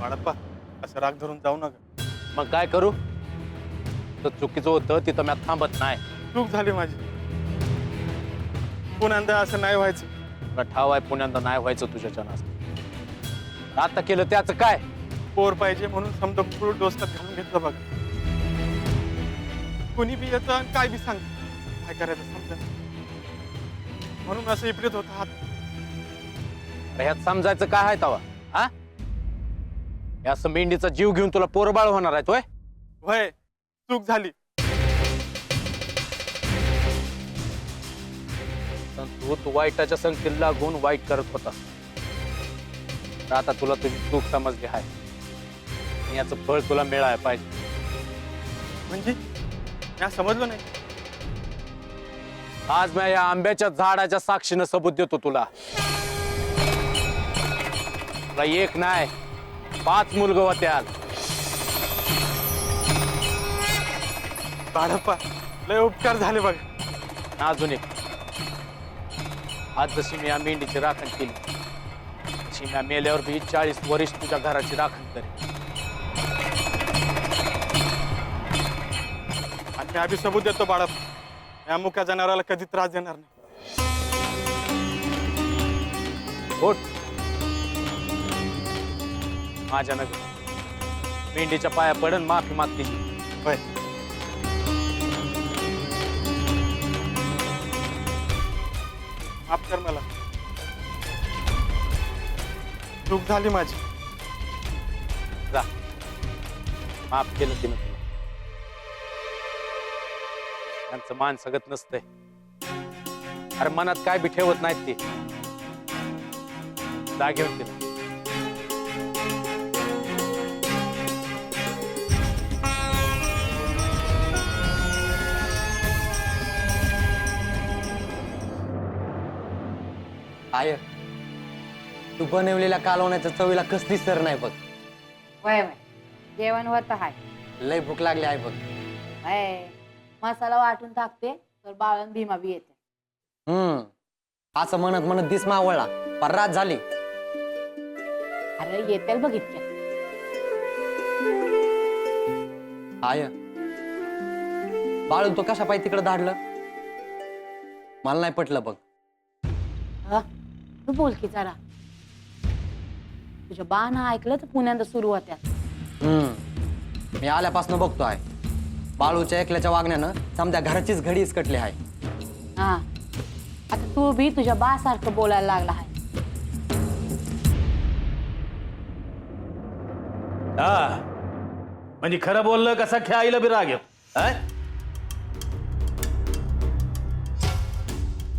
बाळप्पा असं राग धरून जाऊ नका. मग काय करू? तर चुकीचं होतं तिथं मी थांबत नाही. चूक झाली माझी. पुन्हा असं नाही व्हायचं. तुला ठाव आहे पुण्यांदा नाही व्हायचं तुझ्या नास. आता केलं त्याचं काय? पोर पाहिजे म्हणून समजा फुल डोसक्यात घालून घेतलं बघा. कुणी बी येतं आणि काय बी सांग, काय करायचं समजा. म्हणून असं विपरीत होत हात. ह्यात समजायचं काय आहे तवा? हा, हे असं मेंढीचा जीव घेऊन तुला पोरबाळ होणार आहे तोय? वय चूक झाली. तू वाईटाच्या संगतीला लागून वाईट करत होता. तर आता तुला तुझी चूक समजली आहे. याचं फळ तुला मिळायला पाहिजे. म्हणजे मी समजलो नाही. आज मी या आंब्याच्या झाडाच्या साक्षीनं सबूत देतो तुला. तुला एक नाही 5 मुलगं होत्याल. बाळप्पा लय उपकार झाले बघा. अजून एक. आज जशी मी या मेंढीची राखण केली, तशी मी मेल्यावर बी 40 वर्ष तुझ्या घराची राखण करेन. आणि मी आधी सबूत देतो बाळप्पा, या मुक्या जनावराला कधी त्रास देणार नाही. उठ. माझ्या नगर मेंढीच्या पाया पडन माफी मागते. वय माफ कर मला. चूक झाली माझी. जा. माफ केलं तिनं तुला. त्यांचं मान सगत नसतंय. अरे मनात काय बी ठेवत नाहीत ते. जा घेऊन तिला. आय तू बनवलेल्या कालवण्याच्या चवीला कसली सर नाही बघ. वय वय जेवण होत हाय. लय भूक लागली आहे बघ. वय मसाला वाटून टाकते तर बाळण भीमा बी येते. असं म्हणत म्हणत दिस मावळला पर रात झाली. अरे येतेल बघ इतक्या. आय बाळून तो कशा पाहिजे तिकडे धाडलं मला नाही पटलं बघ. हा तू बोल की जरा. तुझ्या बाण ऐकलं तर पुण्यांदा सुरू होत्या. मी आल्यापासून बघतो आहे बाळूच्या एकल्याच्या वागण्यानं समजा घराचीच घडी इसकटली आहे. हा आता तू बी तुझ्या बा सारखं बोलायला लागला आहे. हा म्हणजे खरं बोललं कसा खेळायला बी राग येतो.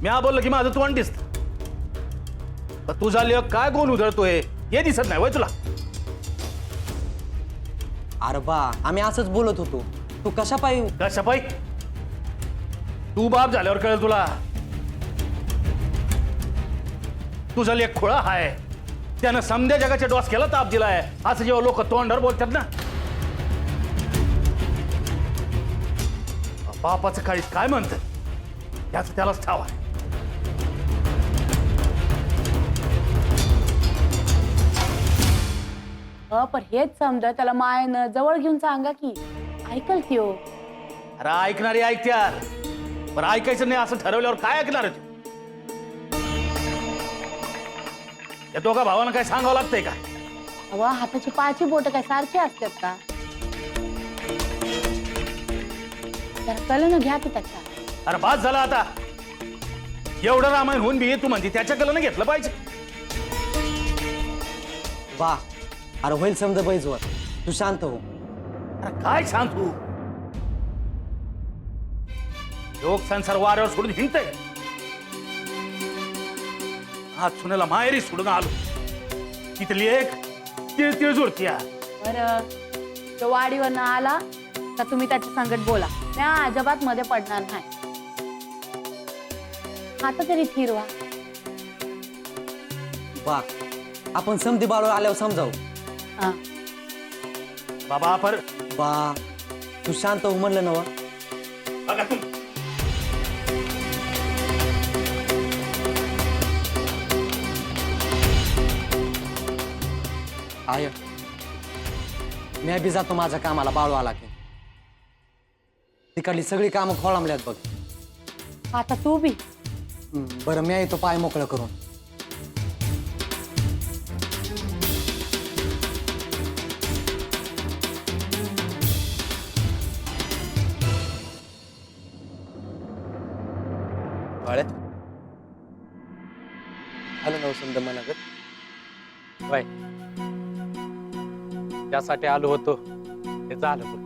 मी हा बोललो की माझं तोंड दिसत. तू झाली काय गोल उधळतोय हे दिसत नाही वय तुला? अरे बा आम्ही असंच बोलत होतो. तू कशा पायी कशा पाई? तू बाप झाल्यावर कळेल तुला. तू झाली एक खुळा हाय. त्यानं समद्या जगाच्या डोसक्याला ताप दिलाय असं जेव्हा लोक तोंडावर बोलतात ना. बापाचं काळीच काय म्हणतात याच त्यालाच ठाव आहे. पण हेच समजा त्याला मायनं जवळ घेऊन सांगा की ऐकल त्यो. अरे ऐकणारी ऐकत्यात पण ऐकायचं नाही असं ठरवल्यावर काय ऐकणार आहे तू? या दोघा भावांना काय सांगावं लागतंय का? अवा हाताची पायाची बोट काय सारखी असतात का? जरा कलन घ्या की त्याच्या. अरे बास झाला आता. एवढं रामायण होऊन बी तू म्हणते त्याच्या कलानं घेतलं पाहिजे. बा अरे होईल समजा बैजवर तू शांत हो. अरे काय सांग तू? लोक संसार वाऱ्यावर सोडून हिंडतय. आज सुनेला माहेरी सोडून आलो. तिथली एक तिळतिळ जुळत्या. बरं तो वाडीवरनं आला का तुम्ही त्याच्या संगत बोला. त्या अजिबात मध्ये पडणार नाही. आता तरी फिरवा. बा आपण समधी बाळू आल्यावर समजावू. हा बाबा पर बा तू शांत हो म्हणलं ना. बघा तू आय मी बी जातो माझ्या कामाला, बाळू आला की. तिकडली सगळी कामं खोळंबल्यात बघ. आता तू बी बरं मी येतो पाय मोकळं करून. बाळ्या आलं नव समजा मनागत. बाय त्यासाठी आलो होतो ते झालं बघ.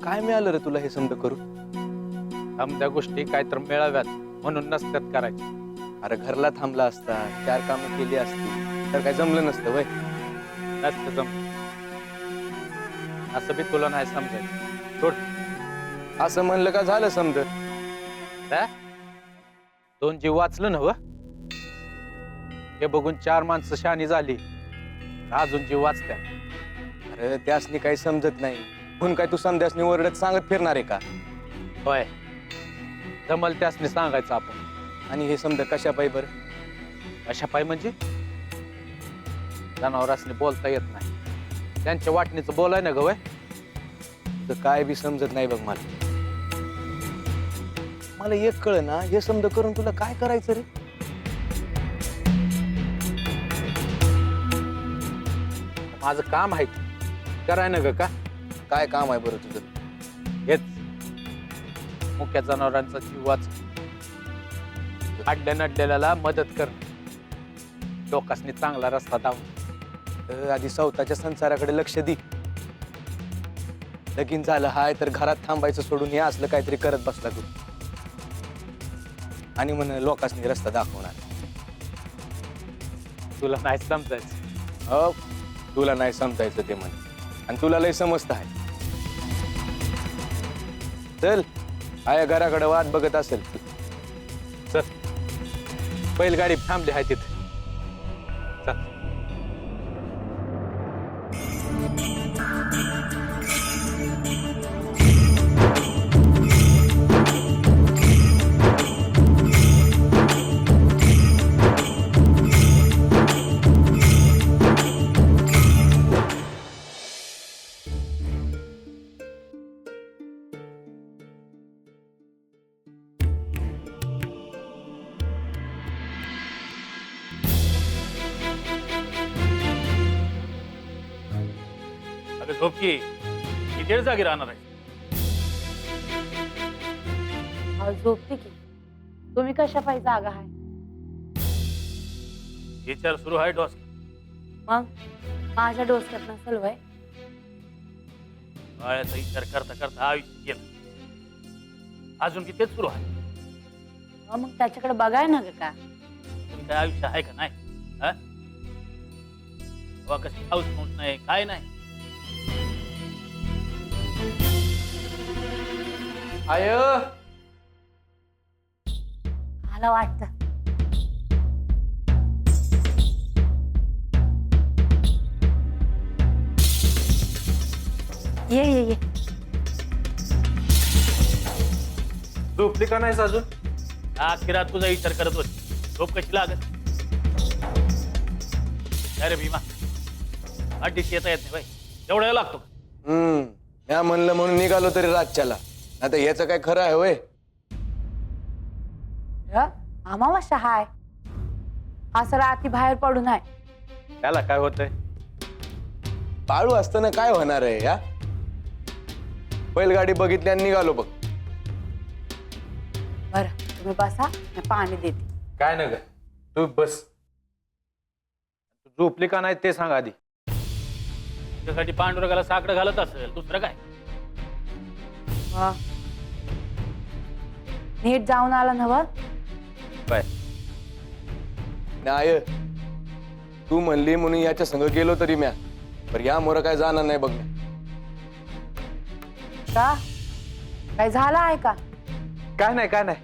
काय मिळालं रे तुला हे समजा करू? समध्या गोष्टी काय तर मिळाव्यात म्हणून नसत्यात करायच्या. अरे घरला थांबला असता, 4 कामं केली असती तर काय जमलं नसतं वय. नसतं जम असं बी तुला नाही समजायचं. सोड. असं म्हणलं का झालं समजा. काय? 2 जीव वाचलं ना व हे बघून 4 माणसं शहाणी झाली, अजून जीव वाचत्या. अरे त्यासनी काही समजत नाही म्हणून काय तू समध्यासनी ओरडत सांगत फिरणार आहे का? होय जमल त्यासनी सांगायचं आपण. आणि हे समजा कशा पायी बरं? अशा पाय म्हणजे जनावरांनी बोलता येत नाही, त्यांच्या वाटणीचं बोलाय ना गवय. तर काय बी समजत नाही बघ मला. मला एक कळ ना, हे समजा करून तुला काय करायचं रे? माझं काम आहे कराय ना ग का. काय काम आहे बरं तुझं? हेच मुख्य जनावरांचा जीव वाच, अडल्या नडलेल्याला मदत कर, लोकांनी चांगला रस्ता दाव. आधी स्वतःच्या संसाराकडे लक्ष दे. लगीन झालं हाय तर घरात थांबायचं सोडून हे असलं काहीतरी करत बसला तू. आणि म्हण लोकांनी रस्ता दाखवणार. तुला नाही समजायचं. हो तुला नाही समजायचं ते म्हण, आणि तुला लय समजत आहे. चल आया घराकडे वाट बघत असेल. चल बैलगाडी थांबली आहे तिथे. चल. अगं झोपकी किती वेळ जागी राहणार आहे? अहो, झोपते की. तुम्ही कशा पाहिजे जागा आहे? विचार सुरू आहे डॉस. मग माझ्या डोसक्यात नसेल वय. बाळ्याचा विचार करता करता आयुष्य गेलं, अजून किती सुरू आहे. मग त्याच्याकडे बघाय ना ग का. तुम्ही काय आयुष्य आहे का नाही? हा कशी हाऊस माऊस नाही काय नाही. आय मला वाटतं ये ये ये. झोपली का नाहीस अजून? आखी रात तुझा विचार करत होती, झोप कशी लागत? अरे भीमा अड्डीच येता येत नाही बाई, एवढा वेळ लागतो का? या म्हणलं म्हणून निघालो तरी रातच्याला. आता याचं काय खरं आहे होय? अमावस्या हाय, असं रात्री बाहेर पडू नये. त्याला काय होतंय? बाळू असताना काय होणार आहे या? बैलगाडी बघितली आणि निघालो बघ. बरं तुम्ही बसा, मी पाणी देते. काय ना ग तू बस. झोपली का नाही ते सांग आधी. त्यासाठी पांडुरंगाला साकडं घालत असेल, दुसरं काय? वा. नीट जाऊन आला नव. बाय. नाही तू म्हणली म्हणून याच्या संग गेलो तरी म्या, पण या मोर काय जाणार नाही बघ. का काय झालं आहे का? काय नाही काय नाही.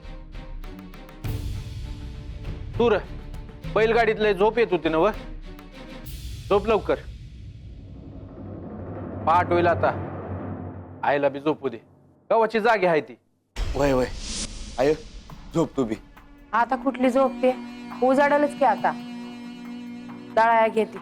तू र बैलगाडीत लय झोप येत होती ना व, झोप लवकर. पहाट होईल आता, आईला बी झोपू दे, गावाची जागी आहे ती. वय वय आय झोप तू बी. आता कुठली झोपते, उजाडलच की आता. दळाया घेते.